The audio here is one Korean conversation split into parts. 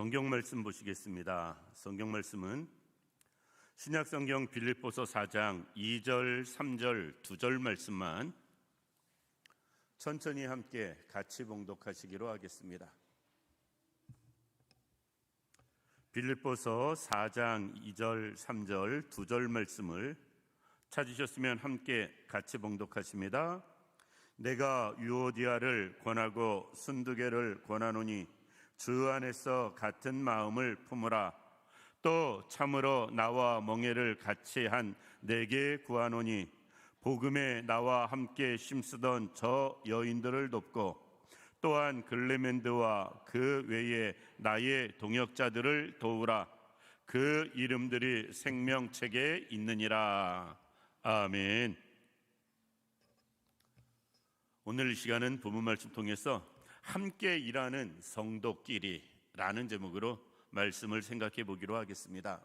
성경 말씀 보시겠습니다. 성경 말씀은 신약 성경 빌립보서 4장 2절, 3절, 2절 말씀만 천천히 함께 같이 봉독하시기로 하겠습니다. 빌립보서 4장 2절, 3절, 2절 말씀을 찾으셨으면 함께 같이 봉독하십니다. 내가 유오디아를 권하고 순두계를 권하노니 주 안에서 같은 마음을 품으라. 또 참으로 나와 멍에를 같이 한 내게 구하노니 복음에 나와 함께 힘쓰던 저 여인들을 돕고 또한 글레멘드와 그 외에 나의 동역자들을 도우라. 그 이름들이 생명책에 있느니라. 아멘. 오늘 이 시간은 본문 말씀 통해서 함께 일하는 성도끼리라는 제목으로 말씀을 생각해 보기로 하겠습니다.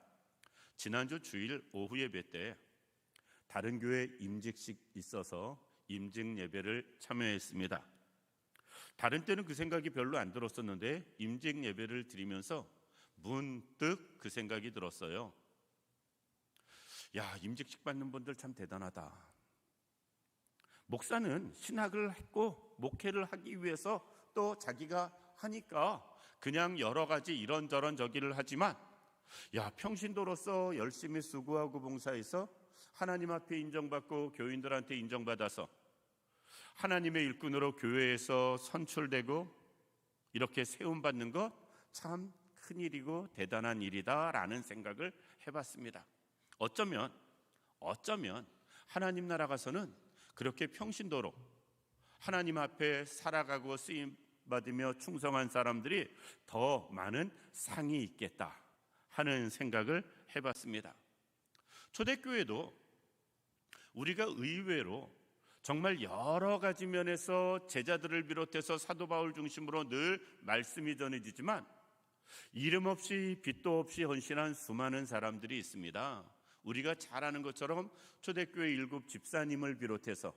지난주 주일 오후 예배 때 다른 교회 임직식 있어서 임직 예배를 참여했습니다. 다른 때는 그 생각이 별로 안 들었었는데 임직 예배를 드리면서 문득 그 생각이 들었어요. 야, 임직식 받는 분들 참 대단하다. 목사는 신학을 했고 목회를 하기 위해서 또 자기가 하니까 그냥 여러 가지 이런저런 저기를 하지만 야, 평신도로서 열심히 수고하고 봉사해서 하나님 앞에 인정받고 교인들한테 인정받아서 하나님의 일꾼으로 교회에서 선출되고 이렇게 세움받는 것 참 큰일이고 대단한 일이다라는 생각을 해봤습니다. 어쩌면 하나님 나라 가서는 그렇게 평신도로 하나님 앞에 살아가고 쓰임받으며 충성한 사람들이 더 많은 상이 있겠다 하는 생각을 해봤습니다. 초대교회도 우리가 의외로 정말 여러 가지 면에서 제자들을 비롯해서 사도 바울 중심으로 늘 말씀이 전해지지만 이름 없이 빛도 없이 헌신한 수많은 사람들이 있습니다. 우리가 잘 아는 것처럼 초대교회 7 집사님을 비롯해서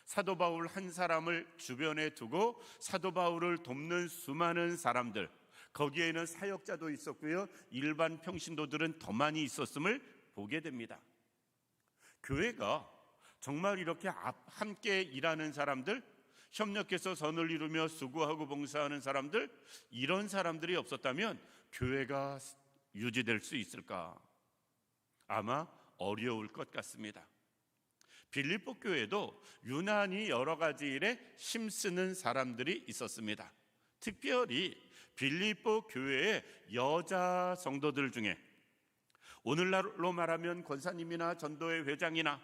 사도 바울 한 사람을 주변에 두고 사도 바울을 돕는 수많은 사람들, 거기에는 사역자도 있었고요, 일반 평신도들은 더 많이 있었음을 보게 됩니다. 교회가 정말 이렇게 함께 일하는 사람들, 협력해서 선을 이루며 수고하고 봉사하는 사람들, 이런 사람들이 없었다면 교회가 유지될 수 있을까? 아마 어려울 것 같습니다. 빌립보 교회도 유난히 여러 가지 일에 힘쓰는 사람들이 있었습니다. 특별히 빌립보 교회의 여자 성도들 중에 오늘날로 말하면 권사님이나 전도회 회장이나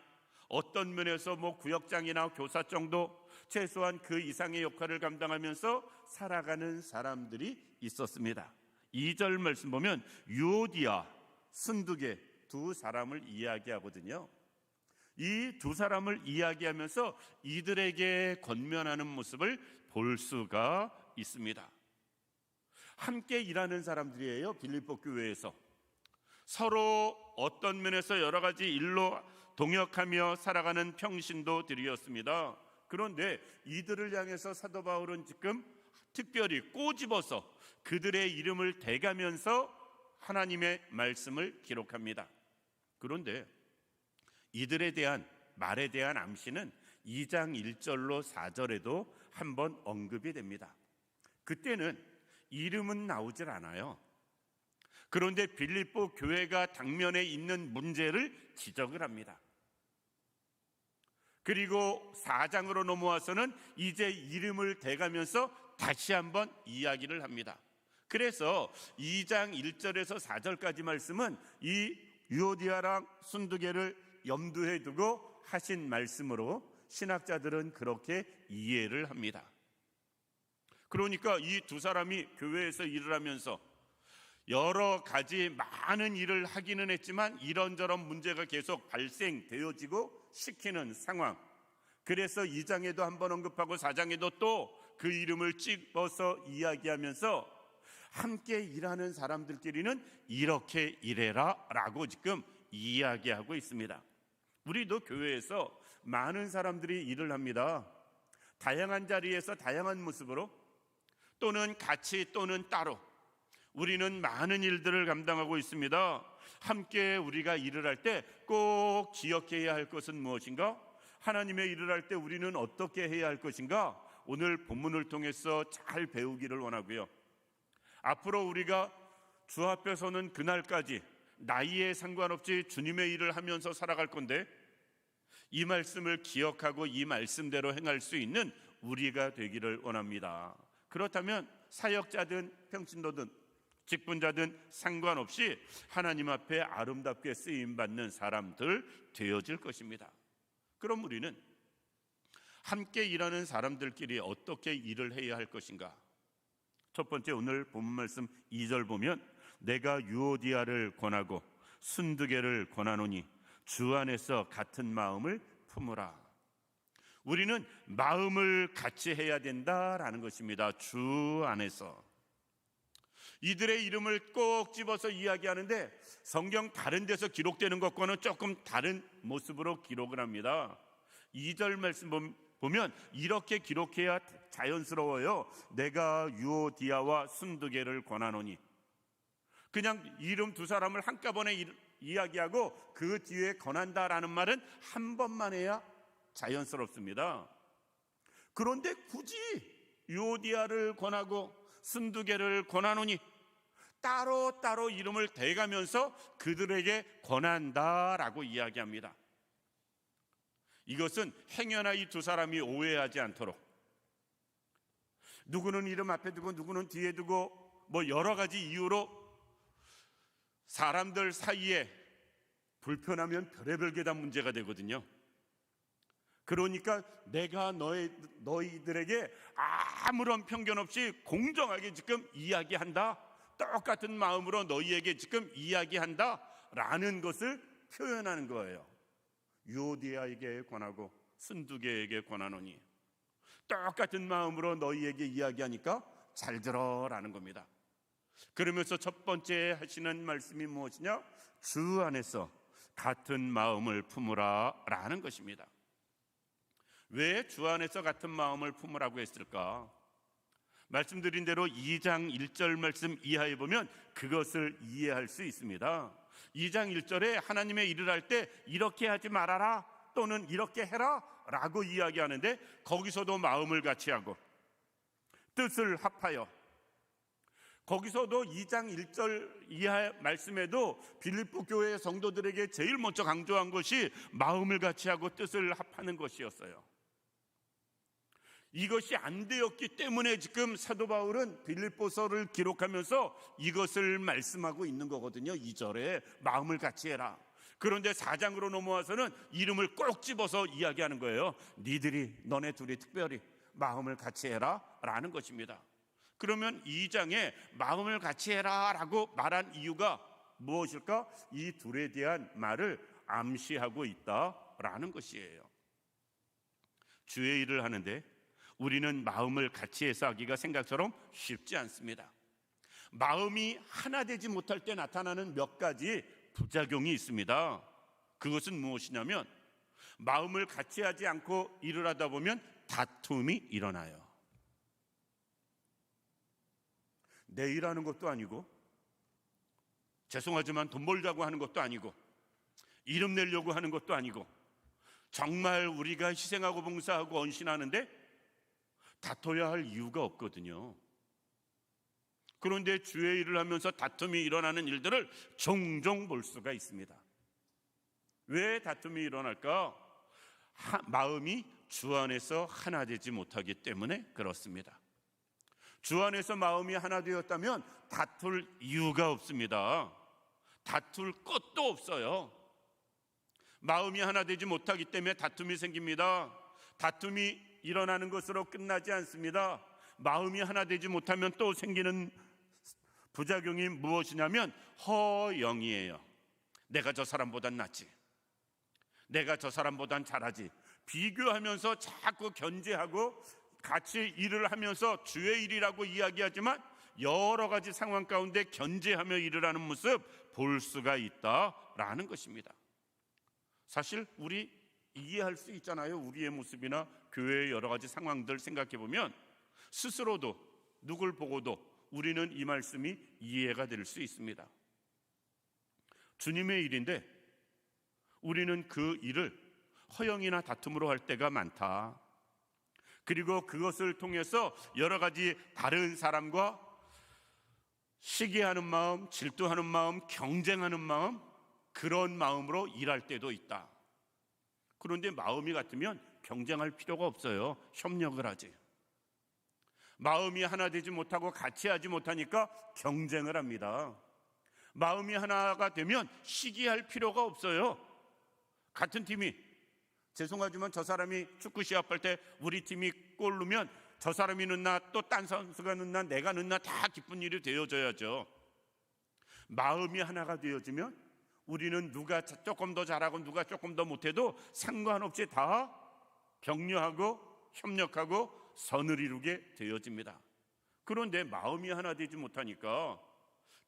어떤 면에서 구역장이나 교사 정도 최소한 그 이상의 역할을 감당하면서 살아가는 사람들이 있었습니다. 2절 말씀 보면 유오디아, 순두계 두 사람을 이야기하거든요. 이 두 사람을 이야기하면서 이들에게 권면하는 모습을 볼 수가 있습니다. 함께 일하는 사람들이에요. 빌립보 교회에서 서로 어떤 면에서 여러 가지 일로 동역하며 살아가는 평신도들이었습니다. 그런데 이들을 향해서 사도 바울은 지금 특별히 꼬집어서 그들의 이름을 대가면서 하나님의 말씀을 기록합니다. 그런데 이들에 대한 말에 대한 암시는 2장 1절로 4절에도 한번 언급이 됩니다. 그때는 이름은 나오질 않아요. 그런데 빌립보 교회가 당면에 있는 문제를 지적을 합니다. 그리고 4장으로 넘어와서는 이제 이름을 대가면서 다시 한번 이야기를 합니다. 그래서 2장 1절에서 4절까지 말씀은 이 유오디아랑 순두계를 염두에 두고 하신 말씀으로 신학자들은 그렇게 이해를 합니다. 그러니까 이 두 사람이 교회에서 일을 하면서 여러 가지 많은 일을 하기는 했지만 이런저런 문제가 계속 발생되어지고 시키는 상황. 그래서 2장에도 한번 언급하고 4장에도 또 그 이름을 찝어서 이야기하면서 함께 일하는 사람들끼리는 이렇게 일해라 라고 지금 이야기하고 있습니다. 우리도 교회에서 많은 사람들이 일을 합니다. 다양한 자리에서 다양한 모습으로 또는 같이 또는 따로 우리는 많은 일들을 감당하고 있습니다. 함께 우리가 일을 할 때 꼭 기억해야 할 것은 무엇인가? 하나님의 일을 할 때 우리는 어떻게 해야 할 것인가? 오늘 본문을 통해서 잘 배우기를 원하고요. 앞으로 우리가 주 앞에 서는 그날까지 나이에 상관없이 주님의 일을 하면서 살아갈 건데, 이 말씀을 기억하고 이 말씀대로 행할 수 있는 우리가 되기를 원합니다. 그렇다면 사역자든 평신도든 직분자든 상관없이 하나님 앞에 아름답게 쓰임받는 사람들 되어질 것입니다. 그럼 우리는 함께 일하는 사람들끼리 어떻게 일을 해야 할 것인가? 첫 번째, 오늘 본문 말씀 2절 보면 내가 유오디아를 권하고 순두개를 권하노니 주 안에서 같은 마음을 품으라. 우리는 마음을 같이 해야 된다라는 것입니다. 주 안에서. 이들의 이름을 꼭 집어서 이야기하는데 성경 다른 데서 기록되는 것과는 조금 다른 모습으로 기록을 합니다. 2절 말씀 보면 이렇게 기록해야 자연스러워요. 내가 유오디아와 순두개를 권하노니. 그냥 이름 두 사람을 한꺼번에 이야기하고 그 뒤에 권한다라는 말은 한 번만 해야 자연스럽습니다. 그런데 굳이 유오디아를 권하고 순두개를 권하노니 따로따로 이름을 대가면서 그들에게 권한다라고 이야기합니다. 이것은 행여나 이 두 사람이 오해하지 않도록, 누구는 이름 앞에 두고 누구는 뒤에 두고 뭐 여러 가지 이유로 사람들 사이에 불편하면 별의별 게 다 문제가 되거든요. 그러니까 내가 너희들에게 아무런 편견 없이 공정하게 지금 이야기한다, 똑같은 마음으로 너희에게 지금 이야기한다 라는 것을 표현하는 거예요. 유오디아에게 권하고 순두개에게 권하노니 똑같은 마음으로 너희에게 이야기하니까 잘 들어라는 겁니다. 그러면서 첫 번째 하시는 말씀이 무엇이냐? 주 안에서 같은 마음을 품으라 라는 것입니다. 왜 주 안에서 같은 마음을 품으라고 했을까? 말씀드린 대로 2장 1절 말씀 이하에 보면 그것을 이해할 수 있습니다. 2장 1절에 하나님의 일을 할 때 이렇게 하지 말아라 또는 이렇게 해라 라고 이야기하는데, 거기서도 마음을 같이 하고 뜻을 합하여, 거기서도 2장 1절 이하 말씀에도 빌립보 교회 성도들에게 제일 먼저 강조한 것이 마음을 같이 하고 뜻을 합하는 것이었어요. 이것이 안 되었기 때문에 지금 사도 바울은 빌립보서를 기록하면서 이것을 말씀하고 있는 거거든요. 2절에 마음을 같이 해라. 그런데 4장으로 넘어와서는 이름을 꼭 집어서 이야기하는 거예요. 너네 둘이 특별히 마음을 같이 해라 라는 것입니다. 그러면 2장에 마음을 같이 해라 라고 말한 이유가 무엇일까? 이 둘에 대한 말을 암시하고 있다라는 것이에요. 주의 일을 하는데 우리는 마음을 같이 해서 하기가 생각처럼 쉽지 않습니다. 마음이 하나 되지 못할 때 나타나는 몇 가지 부작용이 있습니다. 그것은 무엇이냐면 마음을 같이 하지 않고 일을 하다 보면 다툼이 일어나요. 내 일하는 것도 아니고, 죄송하지만 돈 벌자고 하는 것도 아니고, 이름 내려고 하는 것도 아니고, 정말 우리가 희생하고 봉사하고 헌신하는데 다퉈야 할 이유가 없거든요. 그런데 주의 일을 하면서 다툼이 일어나는 일들을 종종 볼 수가 있습니다. 왜 다툼이 일어날까? 마음이 주 안에서 하나 되지 못하기 때문에 그렇습니다. 주 안에서 마음이 하나 되었다면 다툴 이유가 없습니다. 다툴 것도 없어요. 마음이 하나 되지 못하기 때문에 다툼이 생깁니다. 다툼이 일어나는 것으로 끝나지 않습니다. 마음이 하나 되지 못하면 또 생기는 부작용이 무엇이냐면 허영이에요. 내가 저 사람보단 낫지, 내가 저 사람보단 잘하지, 비교하면서 자꾸 견제하고 같이 일을 하면서 주의 일이라고 이야기하지만 여러 가지 상황 가운데 견제하며 일을 하는 모습 볼 수가 있다라는 것입니다. 사실 우리 이해할 수 있잖아요. 우리의 모습이나 교회의 여러 가지 상황들 생각해 보면 스스로도 누굴 보고도 우리는 이 말씀이 이해가 될 수 있습니다. 주님의 일인데 우리는 그 일을 허영이나 다툼으로 할 때가 많다. 그리고 그것을 통해서 여러 가지 다른 사람과 시기하는 마음, 질투하는 마음, 경쟁하는 마음, 그런 마음으로 일할 때도 있다. 그런데 마음이 같으면 경쟁할 필요가 없어요. 협력을 하지. 마음이 하나 되지 못하고 같이 하지 못하니까 경쟁을 합니다. 마음이 하나가 되면 시기할 필요가 없어요. 같은 팀이, 죄송하지만 저 사람이 축구 시합할 때 우리 팀이 골 넣으면 저 사람이 넣나 또 딴 선수가 넣나 내가 넣나 다 기쁜 일이 되어져야죠. 마음이 하나가 되어지면 우리는 누가 조금 더 잘하고 누가 조금 더 못해도 상관없이 다 격려하고 협력하고 선을 이루게 되어집니다. 그런데 마음이 하나 되지 못하니까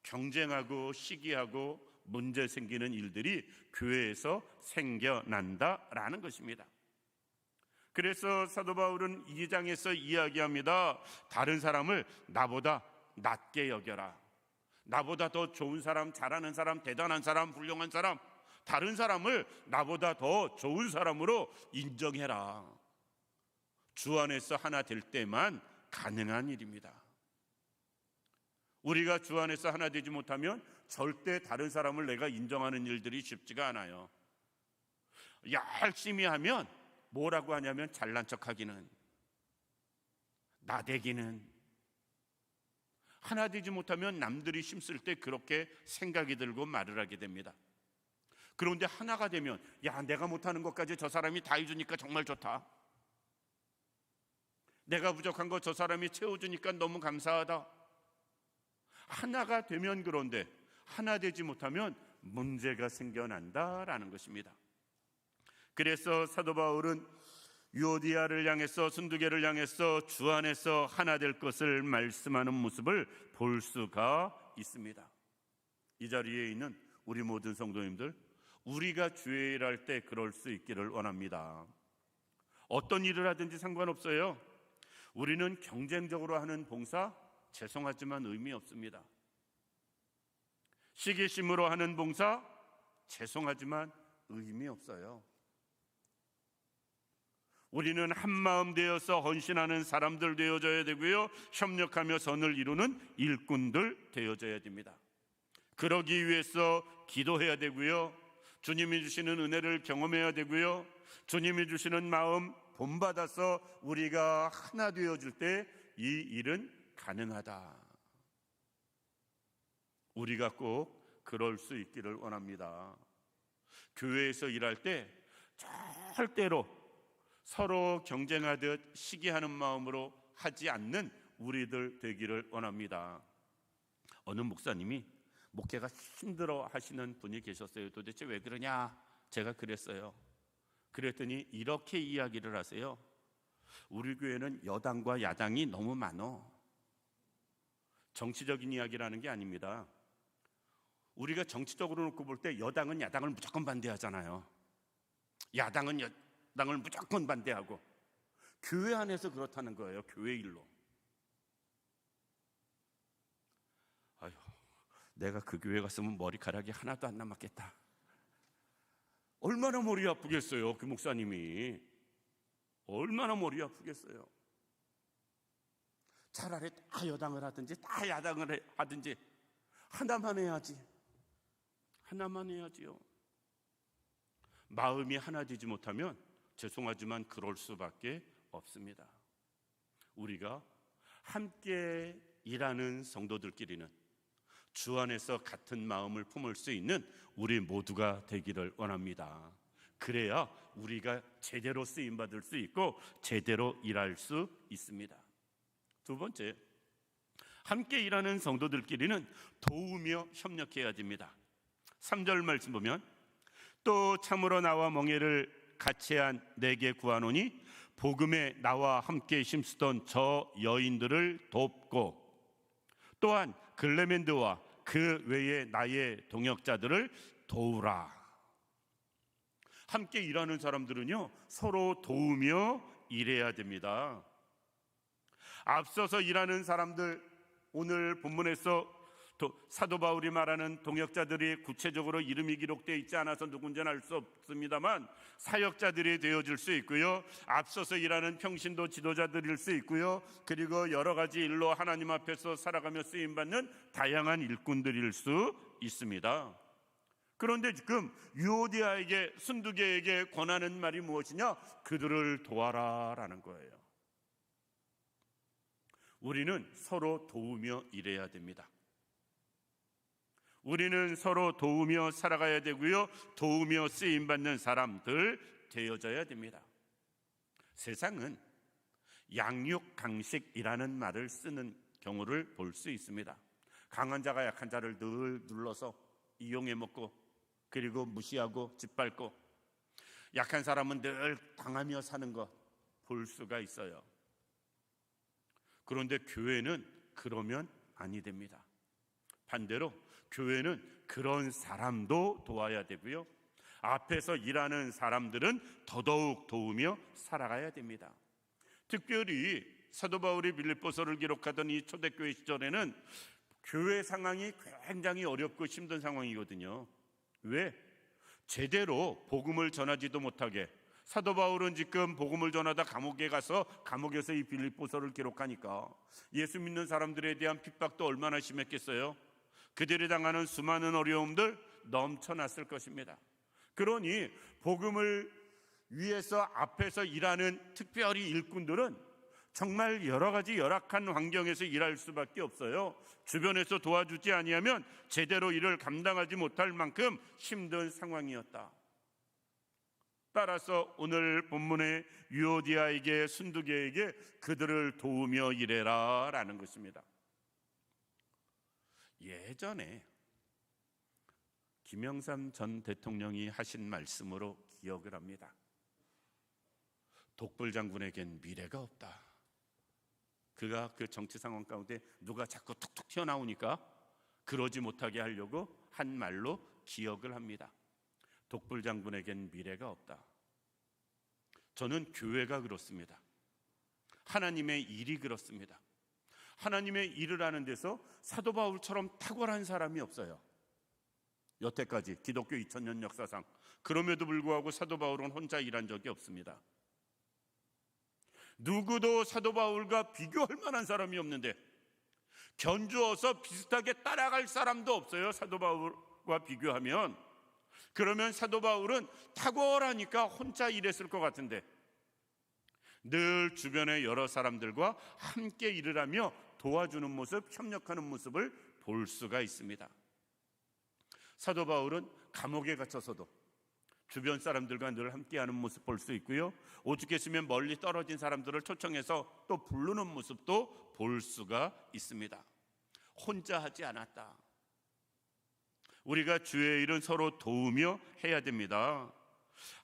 경쟁하고 시기하고 문제 생기는 일들이 교회에서 생겨난다라는 것입니다. 그래서 사도 바울은 2장에서 이야기합니다. 다른 사람을 나보다 낮게 여겨라. 나보다 더 좋은 사람, 잘하는 사람, 대단한 사람, 훌륭한 사람, 다른 사람을 나보다 더 좋은 사람으로 인정해라. 주 안에서 하나 될 때만 가능한 일입니다. 우리가 주 안에서 하나 되지 못하면 절대 다른 사람을 내가 인정하는 일들이 쉽지가 않아요. 열심히 하면 뭐라고 하냐면 잘난 척하기는, 나대기는, 하나 되지 못하면 남들이 힘쓸 때 그렇게 생각이 들고 말을 하게 됩니다. 그런데 하나가 되면 야, 내가 못하는 것까지 저 사람이 다 해주니까 정말 좋다. 내가 부족한 거 저 사람이 채워주니까 너무 감사하다. 하나가 되면, 그런데 하나 되지 못하면 문제가 생겨난다라는 것입니다. 그래서 사도 바울은 유오디아를 향해서, 순두계를 향해서 주 안에서 하나 될 것을 말씀하는 모습을 볼 수가 있습니다. 이 자리에 있는 우리 모든 성도님들, 우리가 주의 일할 때 그럴 수 있기를 원합니다. 어떤 일을 하든지 상관없어요. 우리는 경쟁적으로 하는 봉사, 죄송하지만 의미 없습니다. 시기심으로 하는 봉사, 죄송하지만 의미 없어요. 우리는 한마음 되어서 헌신하는 사람들 되어져야 되고요, 협력하며 선을 이루는 일꾼들 되어져야 됩니다. 그러기 위해서 기도해야 되고요, 주님이 주시는 은혜를 경험해야 되고요, 주님이 주시는 마음 본받아서 우리가 하나 되어질 때 이 일은 가능하다. 우리가 꼭 그럴 수 있기를 원합니다. 교회에서 일할 때 절대로 서로 경쟁하듯 시기하는 마음으로 하지 않는 우리들 되기를 원합니다. 어느 목사님이 목회가 힘들어 하시는 분이 계셨어요. 도대체 왜 그러냐? 제가 그랬어요. 그랬더니 이렇게 이야기를 하세요. 우리 교회는 여당과 야당이 너무 많어. 정치적인 이야기라는 게 아닙니다. 우리가 정치적으로 놓고 볼 때 여당은 야당을 무조건 반대하잖아요. 야당은 여당을 무조건 반대하고, 교회 안에서 그렇다는 거예요. 교회 일로. 아휴, 내가 그 교회 갔으면 머리카락이 하나도 안 남았겠다. 얼마나 머리 아프겠어요. 그 목사님이 얼마나 머리 아프겠어요. 차라리 다 여당을 하든지 다 야당을 하든지 하나만 해야지. 하나만 해야지요. 마음이 하나 되지 못하면 죄송하지만 그럴 수밖에 없습니다. 우리가 함께 일하는 성도들끼리는 주 안에서 같은 마음을 품을 수 있는 우리 모두가 되기를 원합니다. 그래야 우리가 제대로 쓰임받을 수 있고 제대로 일할 수 있습니다. 두 번째, 함께 일하는 성도들끼리는 도우며 협력해야 됩니다. 3절 말씀 보면, 또 참으로 나와 멍에를 같이 한 내게 구하노니 복음에 나와 함께 힘쓰던 저 여인들을 돕고, 또한 글레멘드와 그 외의 나의 동역자들을 도우라. 함께 일하는 사람들은요, 서로 도우며 일해야 됩니다. 앞서서 일하는 사람들, 오늘 본문에서 사도 바울이 말하는 동역자들이 구체적으로 이름이 기록되어 있지 않아서 누군지는 알 수 없습니다만 사역자들이 되어질 수 있고요, 앞서서 일하는 평신도 지도자들일 수 있고요, 그리고 여러 가지 일로 하나님 앞에서 살아가며 쓰임받는 다양한 일꾼들일 수 있습니다. 그런데 지금 유오디아에게, 순두계에게 권하는 말이 무엇이냐? 그들을 도와라 라는 거예요. 우리는 서로 도우며 일해야 됩니다. 우리는 서로 도우며 살아가야 되고요, 도우며 쓰임받는 사람들 되어져야 됩니다. 세상은 양육강식이라는 말을 쓰는 경우를 볼 수 있습니다. 강한 자가 약한 자를 늘 눌러서 이용해 먹고, 그리고 무시하고 짓밟고, 약한 사람은 늘 당하며 사는 것 볼 수가 있어요. 그런데 교회는 그러면 아니 됩니다. 반대로 교회는 그런 사람도 도와야 되고요, 앞에서 일하는 사람들은 더더욱 도우며 살아가야 됩니다. 특별히 사도 바울이 빌립보서를 기록하던 이 초대교회 시절에는 교회 상황이 굉장히 어렵고 힘든 상황이거든요. 왜? 제대로 복음을 전하지도 못하게, 사도 바울은 지금 복음을 전하다 감옥에 가서 감옥에서 이 빌립보서를 기록하니까 예수 믿는 사람들에 대한 핍박도 얼마나 심했겠어요? 그들이 당하는 수많은 어려움들 넘쳐났을 것입니다. 그러니 복음을 위해서 앞에서 일하는 특별히 일꾼들은 정말 여러 가지 열악한 환경에서 일할 수밖에 없어요. 주변에서 도와주지 아니하면 제대로 일을 감당하지 못할 만큼 힘든 상황이었다. 따라서 오늘 본문의 유오디아에게, 순두계에게 그들을 도우며 일해라 라는 것입니다. 예전에 김영삼 전 대통령이 하신 말씀으로 기억을 합니다. 독불장군에겐 미래가 없다. 그가 그 정치 상황 가운데 누가 자꾸 툭툭 튀어나오니까 그러지 못하게 하려고 한 말로 기억을 합니다. 독불장군에겐 미래가 없다. 저는 교회가 그렇습니다. 하나님의 일이 그렇습니다. 하나님의 일을 하는 데서 사도 바울처럼 탁월한 사람이 없어요. 여태까지 기독교 2000년 역사상. 그럼에도 불구하고 사도 바울은 혼자 일한 적이 없습니다. 누구도 사도 바울과 비교할 만한 사람이 없는데, 견주어서 비슷하게 따라갈 사람도 없어요. 사도 바울과 비교하면. 그러면 사도 바울은 탁월하니까 혼자 일했을 것 같은데, 늘 주변의 여러 사람들과 함께 일을 하며 도와주는 모습, 협력하는 모습을 볼 수가 있습니다. 사도 바울은 감옥에 갇혀서도 주변 사람들과 늘 함께하는 모습 볼 수 있고요, 오죽했으면 멀리 떨어진 사람들을 초청해서 또 부르는 모습도 볼 수가 있습니다. 혼자 하지 않았다. 우리가 주의 일은 서로 도우며 해야 됩니다.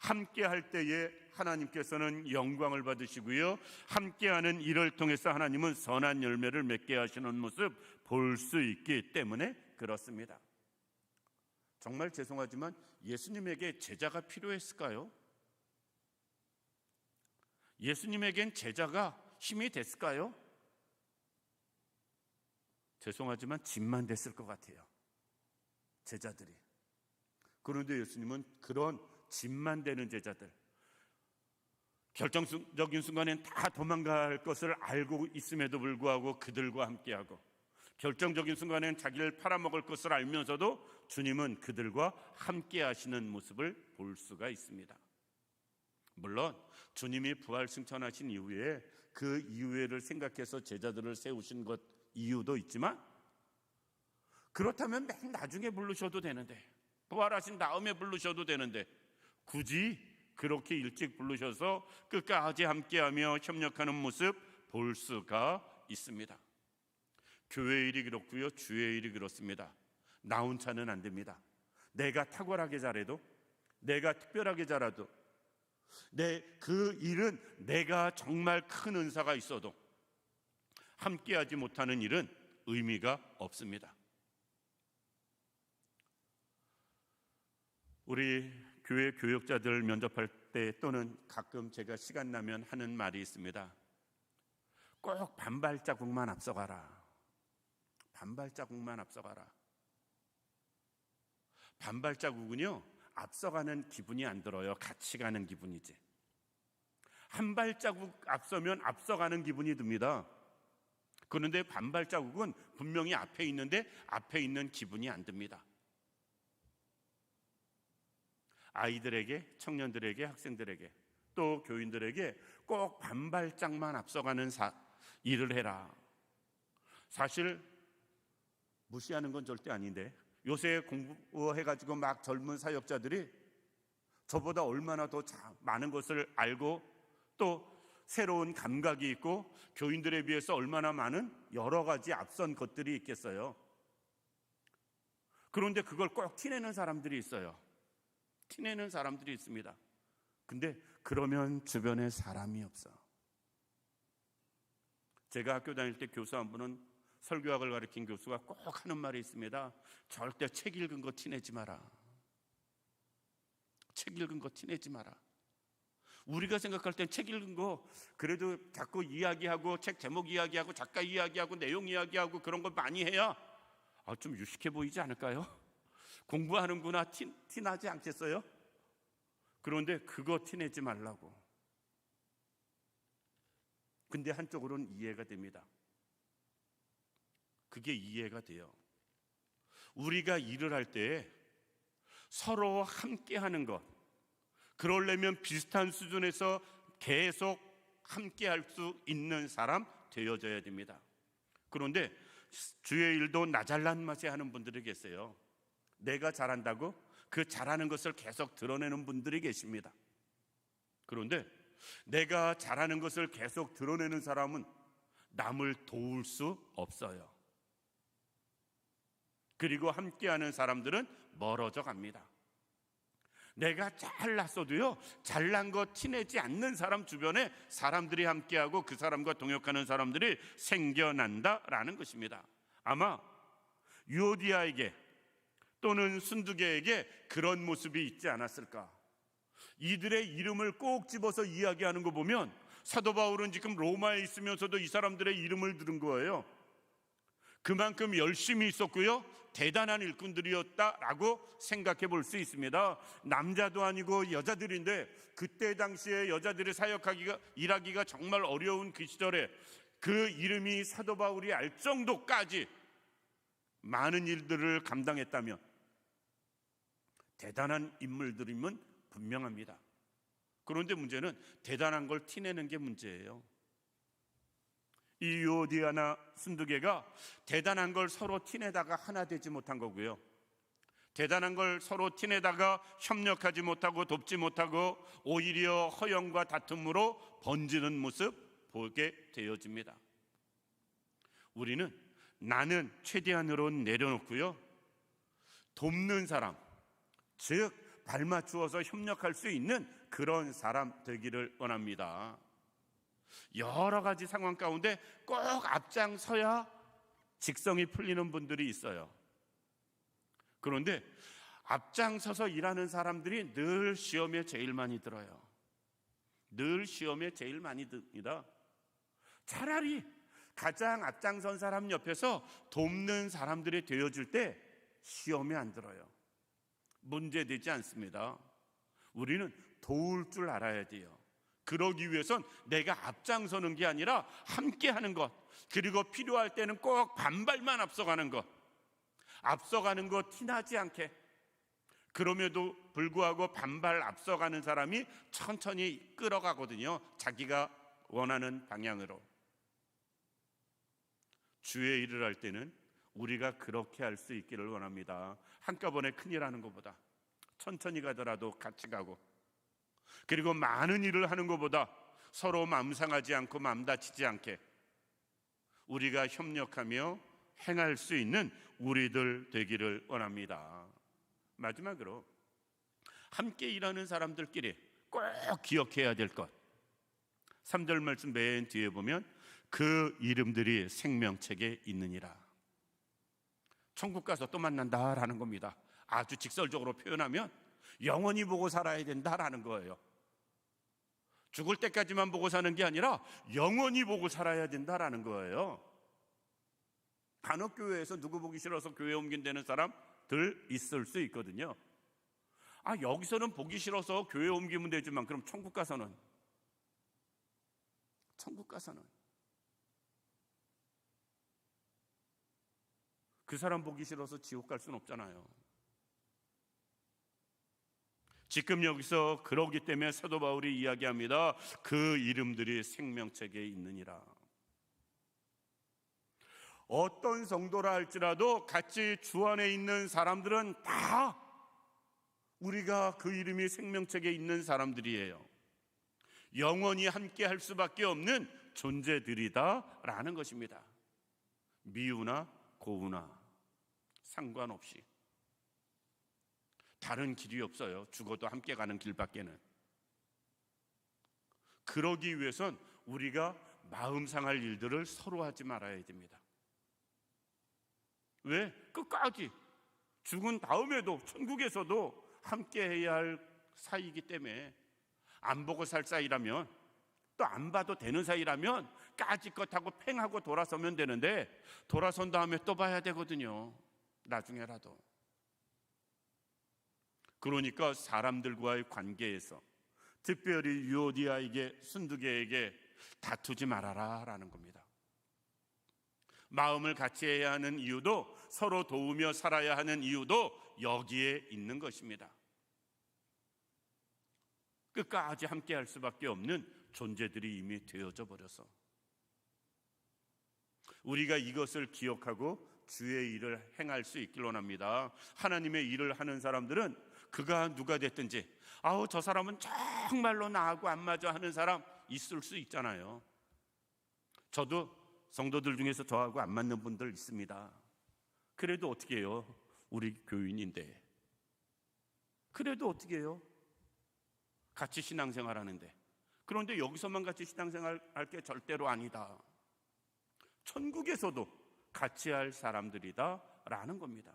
함께 할 때에 하나님께서는 영광을 받으시고요, 함께하는 일을 통해서 하나님은 선한 열매를 맺게 하시는 모습 볼 수 있기 때문에 그렇습니다. 정말 죄송하지만 예수님에게 제자가 필요했을까요? 예수님에겐 제자가 힘이 됐을까요? 죄송하지만 짐만 됐을 것 같아요, 제자들이. 그런데 예수님은 그런 짐만 되는 제자들, 결정적인 순간엔 다 도망갈 것을 알고 있음에도 불구하고 그들과 함께하고, 결정적인 순간엔 자기를 팔아먹을 것을 알면서도 주님은 그들과 함께 하시는 모습을 볼 수가 있습니다. 물론 주님이 부활 승천하신 이후에 그 이후에를 생각해서 제자들을 세우신 것 이유도 있지만, 그렇다면 맨 나중에 부르셔도 되는데, 부활하신 다음에 부르셔도 되는데, 굳이 그렇게 일찍 부르셔서 끝까지 함께하며 협력하는 모습 볼 수가 있습니다. 교회의 일이 그렇고요, 주의 일이 그렇습니다. 나 혼자는 안 됩니다. 내가 탁월하게 잘해도, 내가 특별하게 잘해도, 그 일은 내가 정말 큰 은사가 있어도 함께하지 못하는 일은 의미가 없습니다. 우리 교회 교역자들 면접할 때 또는 가끔 제가 시간 나면 하는 말이 있습니다. 꼭 반발자국만 앞서가라. 반발자국만 앞서가라. 반발자국은요, 앞서가는 기분이 안 들어요. 같이 가는 기분이지. 한 발자국 앞서면 앞서가는 기분이 듭니다. 그런데 반발자국은 분명히 앞에 있는데 앞에 있는 기분이 안 듭니다. 아이들에게, 청년들에게, 학생들에게, 또 교인들에게 꼭 반발짝만 앞서가는 일을 해라. 사실 무시하는 건 절대 아닌데, 요새 공부해가지고 막 젊은 사역자들이 저보다 얼마나 더 많은 것을 알고 또 새로운 감각이 있고 교인들에 비해서 얼마나 많은 여러 가지 앞선 것들이 있겠어요. 그런데 그걸 꼭 티내는 사람들이 있어요. 티내는 사람들이 있습니다. 근데 그러면 주변에 사람이 없어. 제가 학교 다닐 때 교수 한 분은, 설교학을 가르친 교수가 꼭 하는 말이 있습니다. 절대 책 읽은 거 티내지 마라. 책 읽은 거 티내지 마라. 우리가 생각할 땐 책 읽은 거 그래도 자꾸 이야기하고 책 제목 이야기하고 작가 이야기하고 내용 이야기하고 그런 거 많이 해야 좀 유식해 보이지 않을까요? 공부하는구나 티나지 않겠어요? 그런데 그거 티내지 말라고. 근데 한쪽으로는 이해가 됩니다. 그게 이해가 돼요. 우리가 일을 할 때 서로 함께 하는 것, 그러려면 비슷한 수준에서 계속 함께 할 수 있는 사람 되어져야 됩니다. 그런데 주의 일도 나 잘난 맛에 하는 분들이 계세요. 내가 잘한다고 그 잘하는 것을 계속 드러내는 분들이 계십니다. 그런데 내가 잘하는 것을 계속 드러내는 사람은 남을 도울 수 없어요. 그리고 함께하는 사람들은 멀어져 갑니다. 내가 잘났어도요, 잘난 거 티내지 않는 사람 주변에 사람들이 함께하고 그 사람과 동역하는 사람들이 생겨난다라는 것입니다. 아마 유오디아에게 또는 순두개에게 그런 모습이 있지 않았을까. 이들의 이름을 꼭 집어서 이야기하는 거 보면 사도 바울은 지금 로마에 있으면서도 이 사람들의 이름을 들은 거예요. 그만큼 열심히 있었고요, 대단한 일꾼들이었다라고 생각해 볼 수 있습니다. 남자도 아니고 여자들인데 그때 당시에 여자들이 사역하기가, 일하기가 정말 어려운 그 시절에 그 이름이 사도 바울이 알 정도까지 많은 일들을 감당했다면 대단한 인물들임은 분명합니다. 그런데 문제는 대단한 걸 티내는 게 문제예요. 이 유오디아나 순두개가 대단한 걸 서로 티내다가 하나 되지 못한 거고요, 대단한 걸 서로 티내다가 협력하지 못하고 돕지 못하고 오히려 허영과 다툼으로 번지는 모습 보게 되어집니다. 우리는 나는 최대한으로 내려놓고요, 돕는 사람, 즉 발맞추어서 협력할 수 있는 그런 사람 되기를 원합니다. 여러 가지 상황 가운데 꼭 앞장서야 직성이 풀리는 분들이 있어요. 그런데 앞장서서 일하는 사람들이 늘 시험에 제일 많이 들어요. 늘 시험에 제일 많이 듭니다. 차라리 가장 앞장선 사람 옆에서 돕는 사람들이 되어줄 때 시험에 안 들어요. 문제되지 않습니다. 우리는 도울 줄 알아야 돼요. 그러기 위해선 내가 앞장서는 게 아니라 함께 하는 것, 그리고 필요할 때는 꼭 반발만 앞서가는 것, 앞서가는 것 티나지 않게. 그럼에도 불구하고 반발 앞서가는 사람이 천천히 끌어가거든요, 자기가 원하는 방향으로. 주의 일을 할 때는 우리가 그렇게 할 수 있기를 원합니다. 한꺼번에 큰일 하는 것보다 천천히 가더라도 같이 가고, 그리고 많은 일을 하는 것보다 서로 마음 상하지 않고 마음 다치지 않게 우리가 협력하며 행할 수 있는 우리들 되기를 원합니다. 마지막으로 함께 일하는 사람들끼리 꼭 기억해야 될 것, 3절 말씀 맨 뒤에 보면 그 이름들이 생명책에 있느니라. 천국 가서 또 만난다라는 겁니다. 아주 직설적으로 표현하면 영원히 보고 살아야 된다라는 거예요. 죽을 때까지만 보고 사는 게 아니라 영원히 보고 살아야 된다라는 거예요. 단역교회에서 누구 보기 싫어서 교회 옮긴다는 사람들 있을 수 있거든요. 여기서는 보기 싫어서 교회 옮기면 되지만 그럼 천국 가서는 그 사람 보기 싫어서 지옥 갈 수는 없잖아요. 지금 여기서 그러기 때문에 사도 바울이 이야기합니다. 그 이름들이 생명책에 있느니라. 어떤 성도라 할지라도 같이 주 안에 있는 사람들은 다 우리가 그 이름이 생명책에 있는 사람들이에요. 영원히 함께 할 수밖에 없는 존재들이다라는 것입니다. 미우나 고우나 상관없이 다른 길이 없어요. 죽어도 함께 가는 길밖에는. 그러기 위해선 우리가 마음 상할 일들을 서로 하지 말아야 됩니다. 왜? 끝까지 죽은 다음에도 천국에서도 함께 해야 할 사이이기 때문에. 안 보고 살 사이라면, 또 안 봐도 되는 사이라면 까짓것하고 팽하고 돌아서면 되는데, 돌아선 다음에 또 봐야 되거든요. 나중에라도. 그러니까 사람들과의 관계에서, 특별히 유오디아에게, 순두개에게 다투지 말아라 라는 겁니다. 마음을 같이 해야 하는 이유도, 서로 도우며 살아야 하는 이유도 여기에 있는 것입니다. 끝까지 함께 할 수밖에 없는 존재들이 이미 되어져 버려서 우리가 이것을 기억하고 주의 일을 행할 수 있길 원합니다. 하나님의 일을 하는 사람들은 그가 누가 됐든지, 저 사람은 정말로 나하고 안 맞아 하는 사람 있을 수 있잖아요. 저도 성도들 중에서 저하고 안 맞는 분들 있습니다. 그래도 어떻게 해요? 우리 교인인데. 그래도 어떻게 해요? 같이 신앙생활 하는데. 그런데 여기서만 같이 신앙생활 할 게 절대로 아니다. 천국에서도 같이 할 사람들이다 라는 겁니다.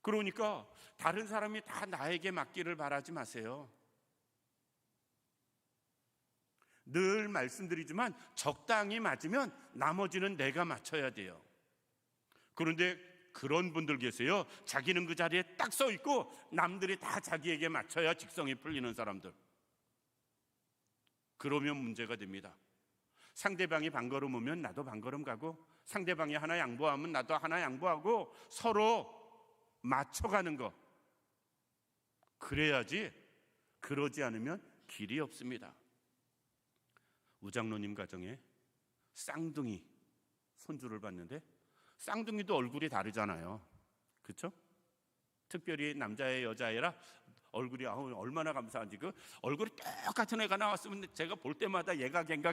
그러니까 다른 사람이 다 나에게 맞기를 바라지 마세요. 늘 말씀드리지만 적당히 맞으면 나머지는 내가 맞춰야 돼요. 그런데 그런 분들 계세요. 자기는 그 자리에 딱 서 있고 남들이 다 자기에게 맞춰야 직성이 풀리는 사람들. 그러면 문제가 됩니다. 상대방이 반걸음 오면 나도 반걸음 가고, 상대방이 하나 양보하면 나도 하나 양보하고, 서로 맞춰가는 거. 그래야지. 그러지 않으면 길이 없습니다. 우장로님 가정에 쌍둥이 손주를 봤는데, 쌍둥이도 얼굴이 다르잖아요. 그렇죠? 특별히 남자애 여자애라 얼굴이 얼마나 감사한지. 그 얼굴이 똑같은 애가 나왔으면 제가 볼 때마다 얘가 걔인가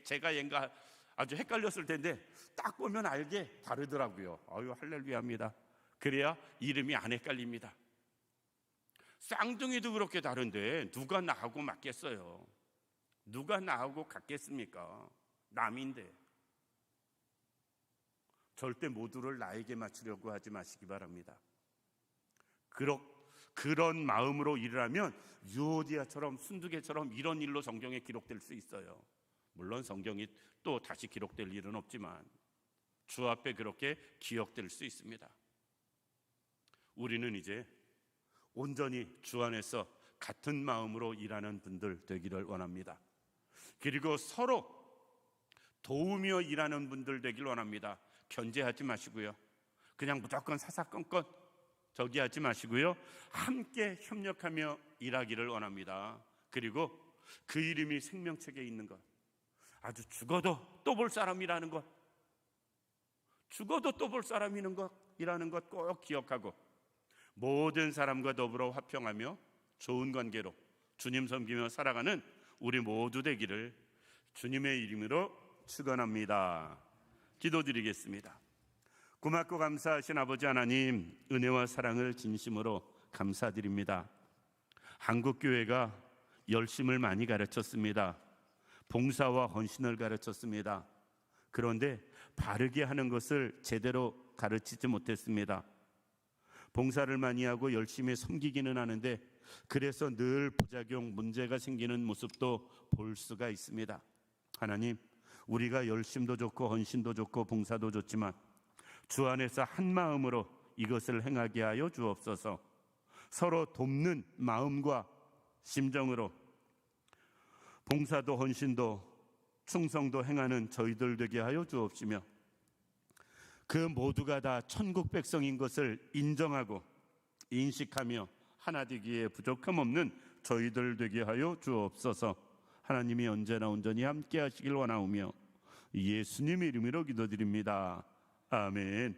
제가 얘인가 아주 헷갈렸을 텐데, 딱 보면 알게 다르더라고요. 할렐루야입니다. 그래야 이름이 안 헷갈립니다. 쌍둥이도 그렇게 다른데 누가 나하고 맞겠어요? 누가 나하고 같겠습니까? 남인데. 절대 모두를 나에게 맞추려고 하지 마시기 바랍니다. 그런 마음으로 일을 하면 유오디아처럼, 순두개처럼 이런 일로 성경에 기록될 수 있어요. 물론 성경이 또 다시 기록될 일은 없지만 주 앞에 그렇게 기억될 수 있습니다. 우리는 이제 온전히 주 안에서 같은 마음으로 일하는 분들 되기를 원합니다. 그리고 서로 도우며 일하는 분들 되기를 원합니다. 견제하지 마시고요. 그냥 무조건 사사건건 저기 하지 마시고요. 함께 협력하며 일하기를 원합니다. 그리고 그 이름이 생명책에 있는 것, 아주 죽어도 또 볼 사람이라는 것, 죽어도 또 볼 사람이라는 것 꼭 기억하고, 모든 사람과 더불어 화평하며 좋은 관계로 주님 섬기며 살아가는 우리 모두 되기를 주님의 이름으로 축원합니다. 기도드리겠습니다. 고맙고 감사하신 아버지 하나님, 은혜와 사랑을 진심으로 감사드립니다. 한국교회가 열심을 많이 가르쳤습니다. 봉사와 헌신을 가르쳤습니다. 그런데 바르게 하는 것을 제대로 가르치지 못했습니다. 봉사를 많이 하고 열심히 섬기기는 하는데, 그래서 늘 부작용, 문제가 생기는 모습도 볼 수가 있습니다. 하나님, 우리가 열심도 좋고 헌신도 좋고 봉사도 좋지만 주 안에서 한 마음으로 이것을 행하게 하여 주옵소서. 서로 돕는 마음과 심정으로 봉사도 헌신도 충성도 행하는 저희들 되게 하여 주옵시며, 그 모두가 다 천국 백성인 것을 인정하고 인식하며 하나 되기에 부족함 없는 저희들 되게 하여 주옵소서. 하나님이 언제나 온전히 함께 하시길 원하오며 예수님의 이름으로 기도드립니다. 아멘.